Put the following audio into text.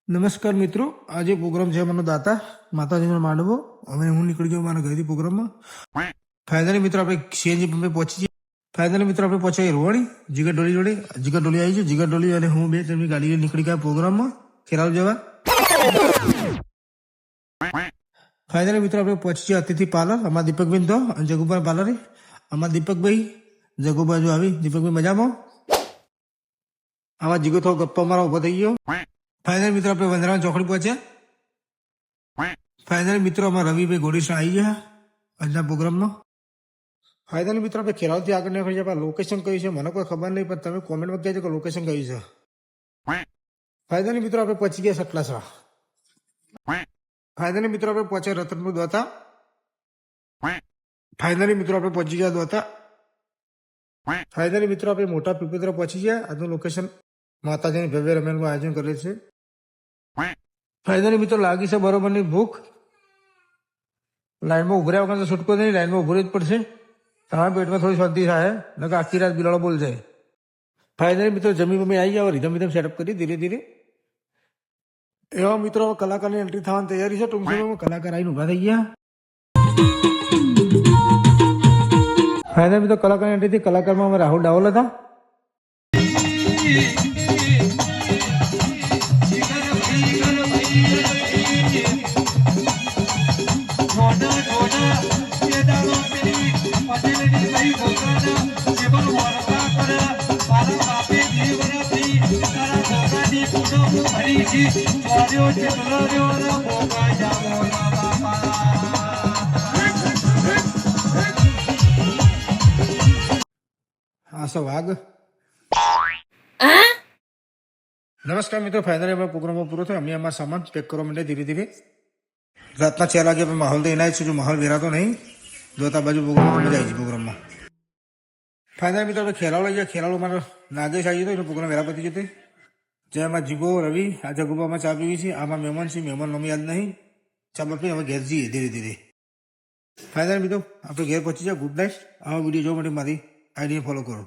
નમસ્કાર મિત્રો, આજે પ્રોગ્રામ છે અમારો દાતા માતાજીનો માંડવો. અમે હું નીકળી ગયો મારા ઘરેથી પ્રોગ્રામમાં. ફાઇનલી મિત્રો આપણે સીએનજી પંપે પહોંચી જઈએ. ફાઇનલી મિત્રો આપણે પહોંચ્યા રોવાણી જીગર ડોલી જોડે. જીગર ડોલી આવી છે. જીગર ડોલી અને હું બે તેમની ગાડી નીકળી ગયા પ્રોગ્રામમાં ખેરાલુ જવા. ફાઇનલી મિત્રો આપણે પહોંચી ગયા અતિથિ પાર્લર. અમારા દીપકભાઈ તો અને જગુભાઈ પાર્લર. અમારા દીપકભાઈ જગુભાઈ જો આવી. દીપકભાઈ મજામાં? આવા જીગો થોડો ગપ્પા મારા ઉભો થઈ ગયો. ફાઇનલ મિત્રો આપણે વંદરાવન ચોકડી પહોંચ્યા. ફાઇનલ મિત્રો અમારા રવિભાઈ ઘોડીસા આવી ગયા આજના પ્રોગ્રામમાં. ફાઇનલ મિત્રો આપણે ખેરાલથી આગળ નીકળી જાય. લોકેશન કયું છે મને કોઈ ખબર નહીં, પણ તમે કોમેન્ટમાં કહેજો કે લોકેશન કયું છે. ફાઇનલ મિત્રો આપણે પહોંચી ગયા સટલાસરા. ફાઇનલી મિત્રો આપણે પહોંચ્યા રતનપુર દ્વાતા. ફાઇનલી મિત્રો આપણે પહોંચી ગયા દ્વાતા. ફાઇનલી મિત્રો આપણે મોટા પીપોતરા પહોંચી ગયા. આજનું લોકેશન માતાજીની ભવ્ય રમેલનું આયોજન કરેલ છે. ફાઇનલી મિત્રો લાગી છે બરોબરની ભૂખ. લાઈનમાં ઉભર્યા વગર તો છૂટકો નહીં, લાઈનમાં ઉભું જ પડશે. તમારા પેટમાં થોડી શાંતિ થાય, નકર આખી રાત બિલાડો બોલ જાય. ફાઇનલી મિત્રો જમી બમી આવી જાવ, રીધમ રીધમ સેટઅપ કરી ધીરે ધીરે. એવા મિત્રો કલાકારની એન્ટ્રી થવાની તૈયારી છે. ટૂંક સમયમાં કલાકાર આવીને ઉભા થઈ ગયા. ફાઇનલી મિત્રો કલાકારની એન્ટ્રી થી કલાકારમાં અમે રાહુલ ડાવલ હતા. આસો વાઘ. નમસ્કાર મિત્રો, ફાઇનલી અમારો પ્રોગ્રામ પૂરો થયો. અમે અમારા સામાન પેક કરવા માટે ધીરે ધીરે રાતના 4 વાગે માહોલ તો એના જ છે. જો માહોલ વેરાતો નહીં જોતા બાજુ પ્રોગ્રામ મજા આવી છે પ્રોગ્રામમાં. ફાઇનલી મિત્રો આપણે ખેરાલુ લઈ ગયા. ખેરાલુ મારો નાગેશ આવી ગયો એનો પ્રોગ્રામ વેરા પતી જતો. જેમાં જીગો રવિ આ જગુબામાં ચા પીવી છે. આમાં મહેમાન છે, મહેમાન નામ યાદ નહીં. ચા પી હવે ઘેર જઈએ ધીરે ધીરે. ફાઇનલી મિત્રો આપણે ઘેર પહોંચી જાય. Good night. આવા વિડીયો જોવા માટે મારી આઈડી ફોલો કરો.